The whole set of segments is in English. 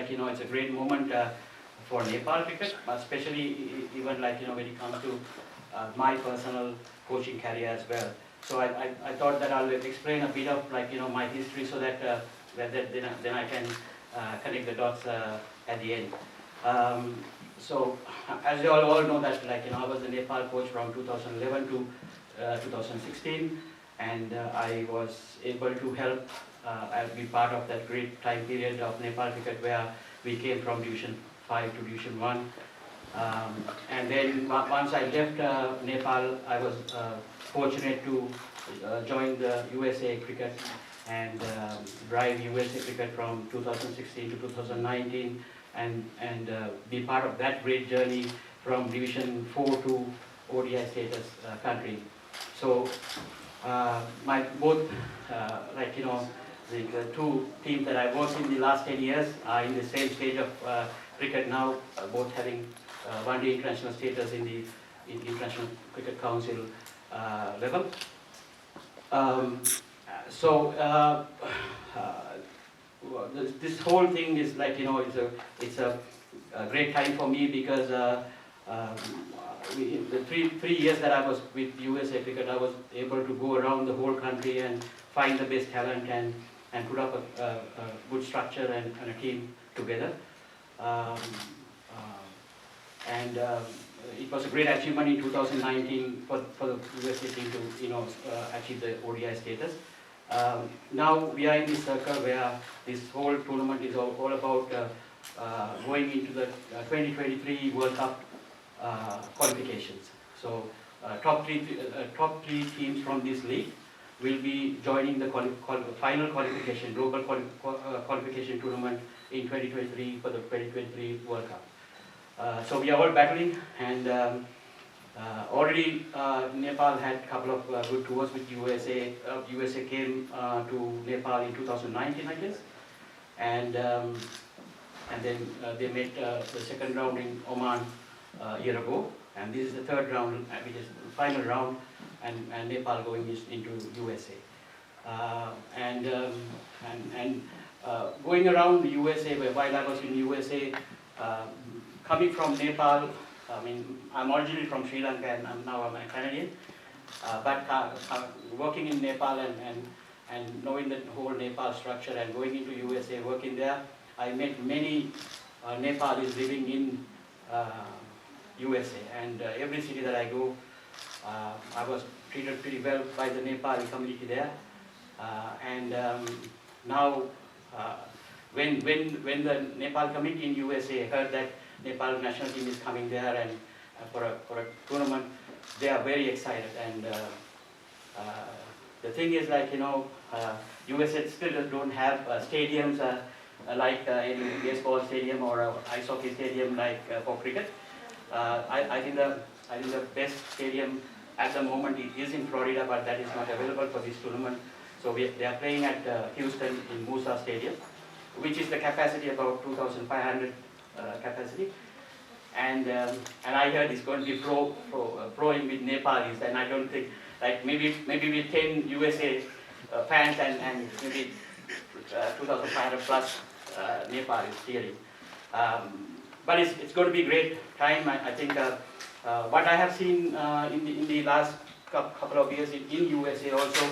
like, it's a great moment for Nepal cricket, especially even like, when it comes to my personal coaching career as well. So I thought that I'll explain a bit of like, my history so that, then I can connect the dots at the end. So as you all know that like, I was the Nepal coach from 2011 to 2016, and I was able to help be part of that great time period of Nepal cricket where we came from Division 5 to Division 1. And then once I left Nepal, I was fortunate to join the USA cricket and drive USA cricket from 2016 to 2019 and be part of that great journey from Division 4 to ODI status country. So my both the two teams that I worked in the last 10 years are in the same stage of cricket now, both having one-day international status in the International Cricket Council level. This whole thing is like, it's a great time for me because the three years that I was with USA Cricket, I was able to go around the whole country and find the best talent and put up a good structure and a team together. It was a great achievement in 2019 for the USA team to achieve the ODI status. Now we are in this circle where this whole tournament is all about going into the 2023 World Cup qualifications. So top three teams from this league will be joining the final qualification, global qualification tournament in 2023 for the 2023 World Cup. So we are all battling, and already Nepal had a couple of good tours with USA. USA came to Nepal in 2019, I guess, and then they made the second round in Oman a year ago, and this is the third round, which is the final round, and Nepal going into USA. Going around the USA, while I was in USA, coming from Nepal, I mean, I'm originally from Sri Lanka and now I'm a Canadian, but working in Nepal and knowing the whole Nepal structure and going into USA, working there, I met many Nepalis living in USA, and every city that I go, I was treated pretty well by the Nepali community there. Now, when the Nepal community in USA heard that Nepal national team is coming there and for a tournament, they are very excited. And the thing is, like, USA still don't have stadiums like in baseball stadium or ice hockey stadium like for cricket. I think the best stadium at the moment is in Florida, but that is not available for this tournament. So they are playing at Houston in Musa Stadium, which is the capacity about 2,500 capacity. And I heard it's going to be proing with Nepalis, and I don't think, like, maybe with 10 USA fans and maybe 2,500 plus Nepalis cheering. But it's going to be a great time. I think what I have seen in the last couple of years in USA also,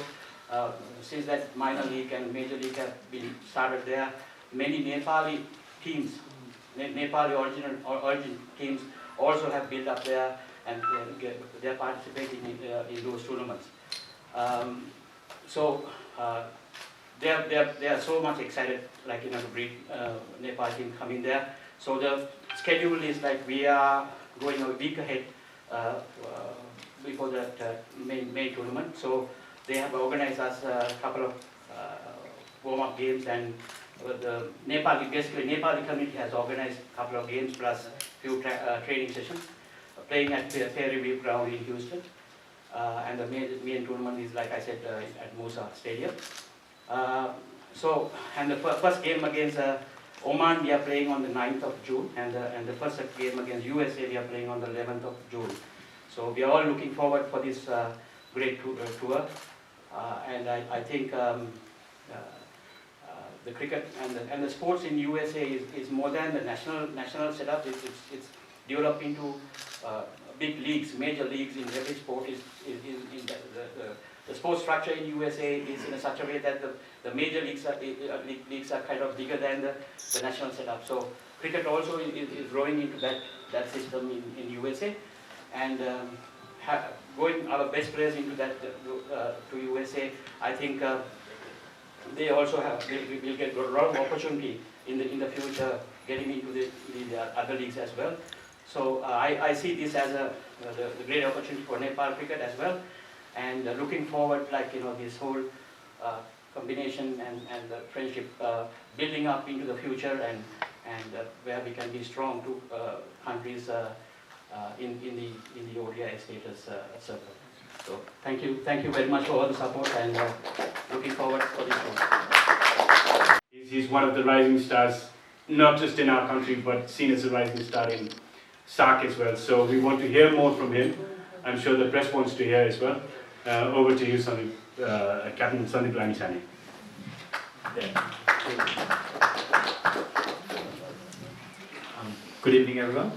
since that minor league and major league have been started there, many Nepali teams, Nepali origin teams also have built up there, and they are participating in those tournaments. So they are so much excited, like, to bring Nepal team coming there. So the schedule is like we are going a week ahead before that main tournament. So they have organized us a couple of warm-up games, and the Nepali community has organized a couple of games plus few training sessions, playing at Fair Review ground in Houston. And the main tournament is, like I said, at Musa Stadium. And the first game against Oman, we are playing on the 9th of June, and the first game against USA, we are playing on the 11th of June. So we are all looking forward for this great tour. And I think the cricket and the sports in USA is more than the national setup. It's developed into big leagues, major leagues in every sport. In the sports structure in USA is in such a way that the major leagues are kind of bigger than the national setup. So cricket also is growing into that system in USA, and going our best players into that to USA, I think they also will get a lot of opportunity in the future getting into the other leagues as well. So I see this as the great opportunity for Nepal cricket as well, and looking forward, like this whole combination and the friendship building up into the future, and where we can be strong to countries in the ODI status circle. So thank you very much for all the support, and looking forward for this one. He's one of the rising stars, not just in our country, but seen as a rising star in SARC as well. So we want to hear more from him. I'm sure the press wants to hear as well. Over to you, Captain Sandeep Ramisani. Good evening, everyone.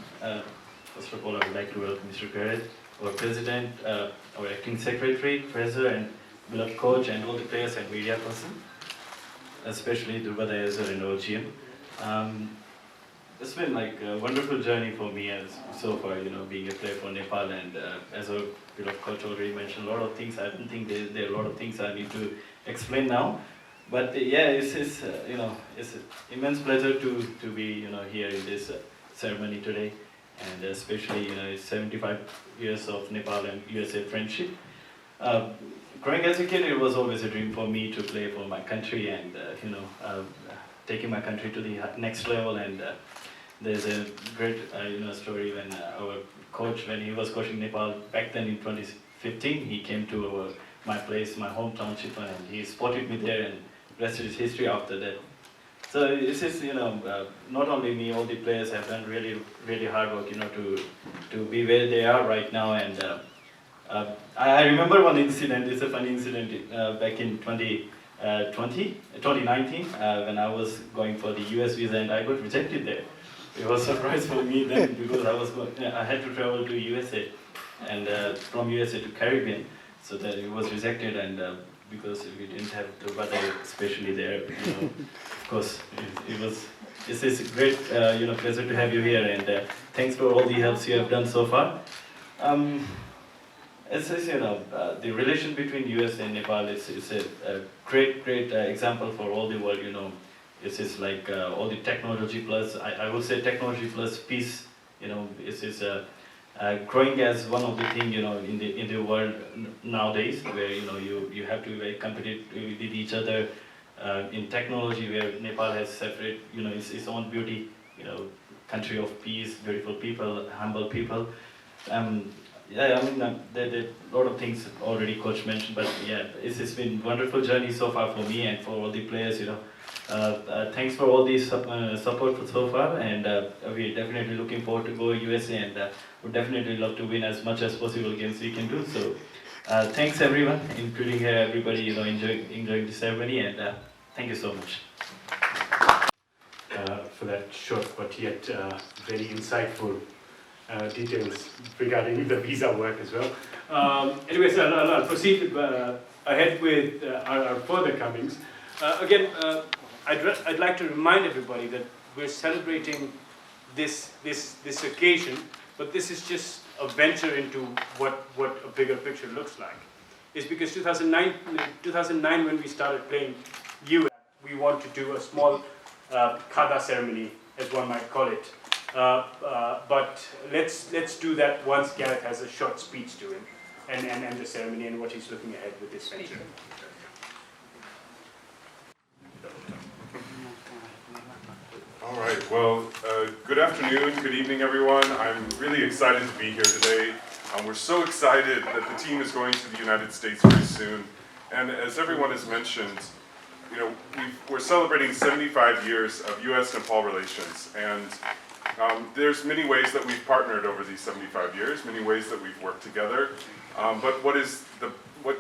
First of all, I would like to welcome Mr. Garrett, our President, our Acting Secretary, Treasurer, and beloved coach, and all the players and media person, especially Durga Dayazer and our GM. It's been like a wonderful journey for me so far, being a player for Nepal, and as our beloved coach already mentioned, a lot of things. I don't think there are a lot of things I need to explain now. But yeah, it's an immense pleasure to be here in this ceremony today, and especially it's 75 years of Nepal and USA friendship. Growing as a kid, it was always a dream for me to play for my country, and taking my country to the next level. And there's a great story when our coach, when he was coaching Nepal back then in 2015, he came to my place, my home township, and he spotted me there, and rest is history after that. So it's just, not only me, all the players have done really, really hard work, to be where they are right now. And I remember one incident. It's a funny incident back in 2019 when I was going for the US visa, and I got rejected there. It was a surprise for me then, because I had to travel to USA, and from USA to Caribbean, so that it was rejected. And because we didn't have the weather, especially there, of course, it's a great, pleasure to have you here, and thanks for all the helps you have done so far. It's the relation between US and Nepal is a great example for all the world. It's like all the technology plus, I would say technology plus peace. It's growing as one of the things in the world nowadays, where you have to be very competitive with each other in technology, where Nepal has separate its own beauty, country of peace, beautiful people, humble people. Yeah, I mean there are a lot of things already coach mentioned, but yeah, it's been a wonderful journey so far for me and for all the players. Thanks for all the support so far, and we're definitely looking forward to go USA, and would definitely love to win as much as possible games we can do. So thanks everyone, including everybody enjoying the ceremony, and thank you so much. For that short but yet very insightful details regarding the visa work as well. Anyways, I'll proceed ahead with our further comings. Again, I'd like to remind everybody that we're celebrating this occasion, but this is just a venture into what a bigger picture looks like. It's because 2009 when we started playing US, we want to do a small khada ceremony, as one might call it. But let's do that once Gareth has a short speech to him, and the ceremony and what he's looking ahead with this venture. All right, well, good afternoon, good evening, everyone. I'm really excited to be here today. We're so excited that the team is going to the United States very soon. And as everyone has mentioned, we're celebrating 75 years of US-Nepal relations. And there's many ways that we've partnered over these 75 years, many ways that we've worked together. But what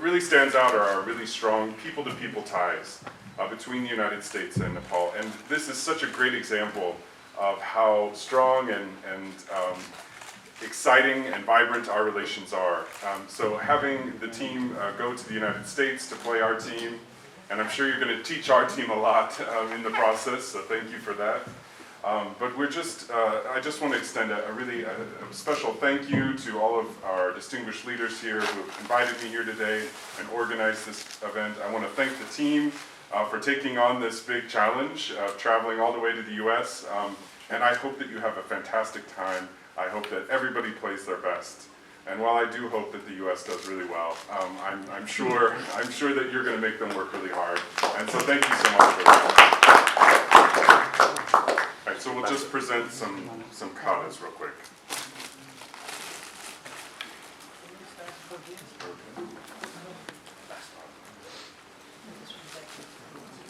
really stands out are our really strong people-to-people ties. between the United States and Nepal. And this is such a great example of how strong and exciting and vibrant our relations are. So having the team go to the United States to play our team, and I'm sure you're going to teach our team a lot in the process, so thank you for that. But I just want to extend a really special thank you to all of our distinguished leaders here who have invited me here today and organized this event. I want to thank the team for taking on this big challenge of traveling all the way to the US. And I hope that you have a fantastic time. I hope that everybody plays their best. And while I do hope that the US does really well, I'm sure that you're going to make them work really hard. And so thank you so much for that. All right, so we'll just present some katas real quick.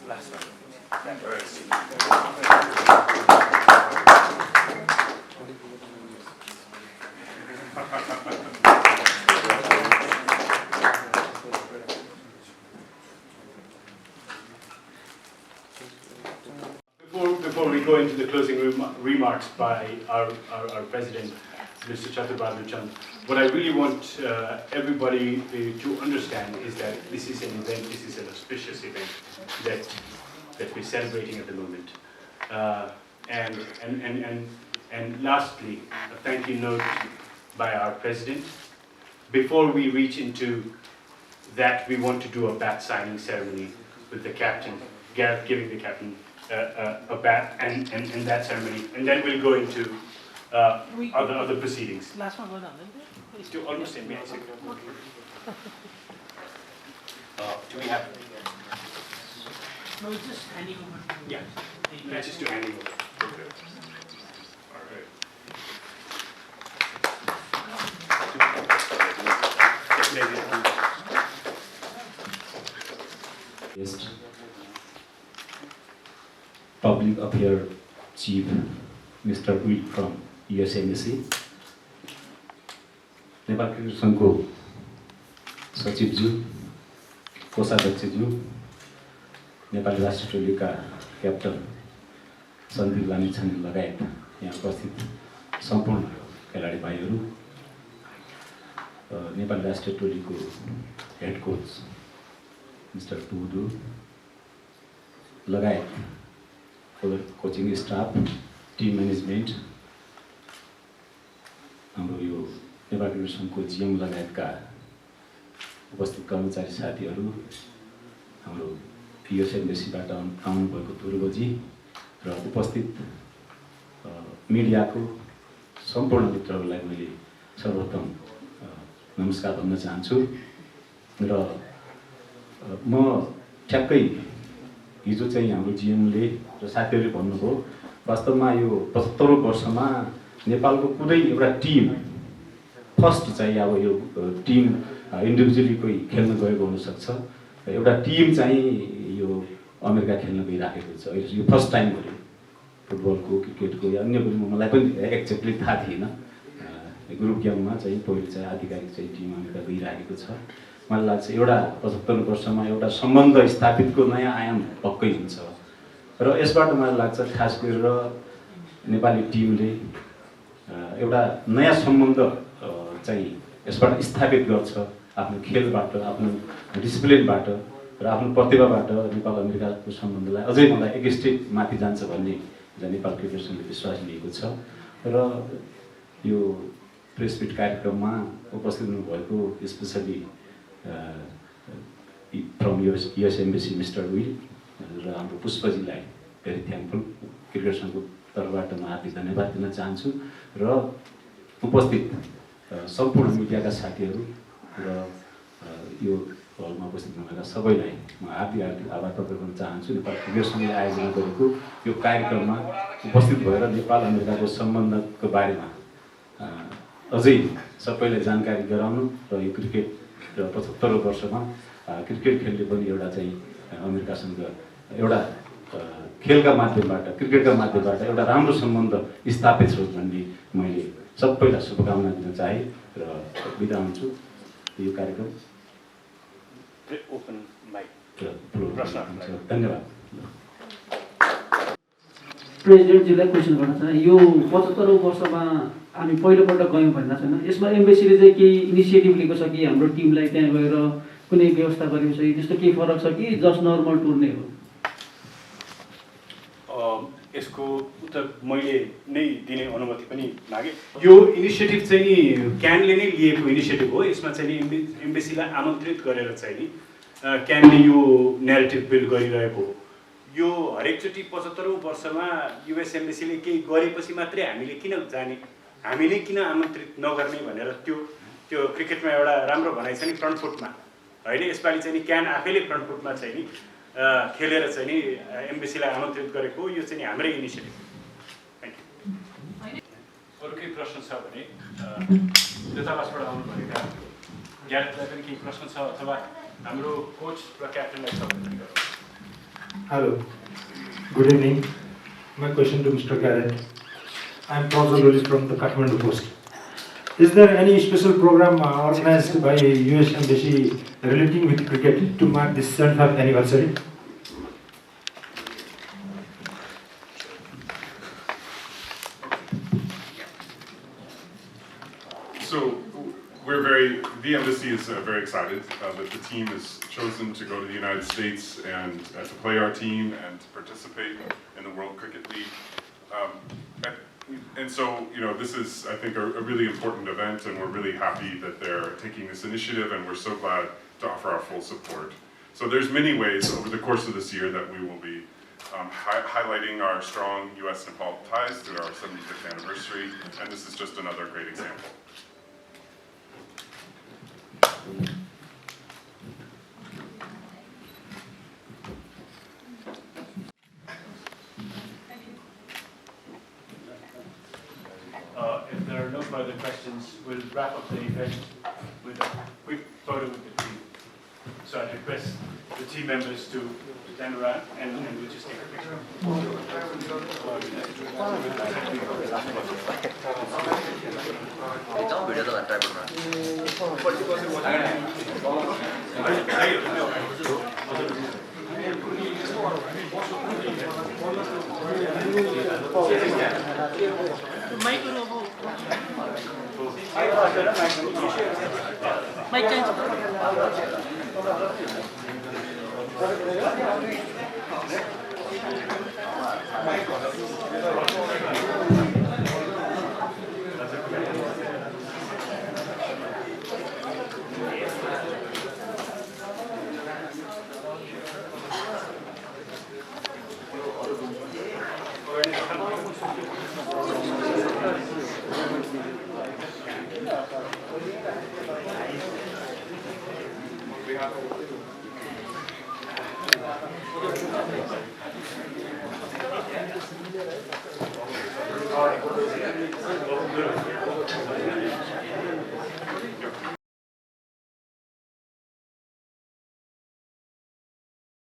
Last one. Before we go into the closing remarks by our president, Mr. Chaturbahadur, what I really want everybody to understand is that this is an event, this is an auspicious event that we're celebrating at the moment. And lastly, a thank you note by our president. Before we reach into that, we want to do a bat signing ceremony with the captain, Gareth giving the captain a bat and that ceremony, and then we'll go into other proceedings. Last one, go down. It's almost 10 minutes. Do we have? No, it's just handing over. Yeah. Let's just do handing over. Okay. All right. Yes. Public Affairs Chief, Mr. Will from US Embassy, Nepal cricket संघको सचिवज्यू, कोषाध्यक्षज्यू, नेपाली राष्ट्रिय टोलीका captain Sandeep Lamichhane लगायत यहाँ उपस्थित सम्पूर्ण खेलाडी भाइहरू, नेपाली राष्ट्रिय टोलीको हेड कोच मिस्टर टुडु लगायत कोचिङ स्टाफ, टिम म्यानेजमेन्ट, हाम्रो यो नेपाल क्रिकेट सङ्घको जिएम लगायतका उपस्थित कर्मचारी साथीहरू, हाम्रो युएस एम्बेसीबाट आउनुभएको ध्रुवजी र उपस्थित मिडियाको सम्पूर्ण मित्रहरूलाई मैले सर्वप्रथम नमस्कार भन्न चाहन्छु। र म ठ्याक्कै हिजो चाहिँ हाम्रो जिएमले र साथीहरूले भन्नुभयो, वास्तवमा यो 75औं वर्षमा नेपालको कुनै एउटा टिम फर्स्ट चाहिँ अब यो टिम इन्डिभिजुअली कोही खेल्न गएको हुनसक्छ, एउटा टिम चाहिँ यो अमेरिका खेल्न गइराखेको छ। यो फर्स्ट टाइम हो फुटबलको, क्रिकेटको या अन्य कुनै, मलाई पनि एक्ज्याक्टली थाहा थिएन। ग्रुप गेममा चाहिँ पहिले चाहिँ आधिकारिक चाहिँ टिम अमेरिका गइराखेको छ। मलाई लाग्छ एउटा 75 वर्षमा एउटा सम्बन्ध स्थापितको नयाँ आयाम पक्कै हुन्छ र यसबाट मलाई लाग्छ खास गरेर नेपाली टिमले एउटा नयाँ सम्बन्ध चाहिँ यसबाट स्थापित गर्छ, आफ्नो खेलबाट, आफ्नो डिसिप्लिनबाट र आफ्नो प्रतिभाबाट नेपाल अमेरिकाको सम्बन्धलाई अझै मलाई एक स्टेप माथि जान्छ भन्ने नेपाल क्रिकेट संघले विश्वास लिएको छ। र यो प्रेस मिट कार्यक्रममा उपस्थित हुनुभएको specially from US embassy mister Will र हाम्रो पुष्पजीलाई भेरी थ्याङ्कफुल, क्रिकेट सङ्घको तर्फबाट म हार्दिक धन्यवाद दिन चाहन्छु र उपस्थित सम्पूर्ण मिडियाका साथीहरू र यो हलमा उपस्थित हुनुभएका सबैलाई म हार्दिक आभार प्रकट गर्न चाहन्छु। नेपाल क्रिकेट सङ्घले आयोजना गरेको यो कार्यक्रममा उपस्थित भएर नेपाल अमेरिकाको सम्बन्धको बारेमा अझै सबैलाई जानकारी गराउनु र यो क्रिकेट र 75औं वर्षमा क्रिकेट खेल्ने पनि एउटा चाहिँ अमेरिकासँग एउटा खेलका माध्यमबाट, क्रिकेटका माध्यमबाट एउटा राम्रो सम्बन्ध स्थापित होस् भन्ने मैले सबैलाई शुभकामना दिन चाहे र बिदा हुन्छु। यो कार्यक्रम ओपन माइक धन्यवाद। प्रेसिडेन्टजीलाई क्वेसन गर्न चाहे यो 75औं वर्षमा हामी पहिलोपल्ट गयौँ भन्दा छैन यसमा एम्बेसीले चाहिँ केही इनिसिएटिभ लिएको छ कि हाम्रो टिमलाई त्यहाँ गएर कुनै व्यवस्था गरेको छ कि त्यस्तो केही फरक छ कि जस्ट नर्मल टुर नै हो? यसको उत्तर मैले नै दिने अनुमति पनि मागे। यो इनिसिएटिभ चाहिँ नि क्यानले नै लिएको इनिसिएटिभ हो। यसमा चाहिँ नि एम्बेसीलाई आमन्त्रित गरेर चाहिँ नि क्यानले यो न्यारेटिभ बिल्ड गरिरहेको हो। यो हरेकचोटि 75औं वर्षमा युएस एम्बेसीले केही गरेपछि मात्रै हामीले किन जाने, हामीले किन आमन्त्रित नगर्ने भनेर त्यो क्रिकेटमा एउटा राम्रो भनाइ छ नि फ्रन्ट फुटमा होइन। यसपालि चाहिँ नि क्यान आफैले फ्रन्ट फुटमा चाहिँ नि खेलेर चाहिँ नि एम्बेसीलाई आमन्त्रित गरेको यो चाहिँ नि हाम्रै इनिसिएटिभ। Thank you. अरू केही प्रश्न छ भने दूतावासबाट आउनुभएका ग्यारेटलाई पनि केही प्रश्न छ अथवा हाम्रो कोच र क्याप्टेनलाई छ भने गरौँ। Hello, good evening. My question to Mr. Garrett. I am Professor Lulis from the Kathmandu Post. Is there any special program organized by US Embassy relating with cricket to mark this 75th anniversary? So the embassy is very excited that the team has chosen to go to the United States and to play our team and to participate in the World Cricket League. And so, you know, this is, I think, a really important event, and we're really happy that they're taking this initiative, and we're so glad to offer our full support. So there's many ways over the course of this year that we will be highlighting our strong US-Nepal ties through our 75th anniversary, and this is just another great example. If there are no further questions, we'll wrap up the event with a quick photo with the team. So I request the team members to stand around and we'll just take a picture. Mic change.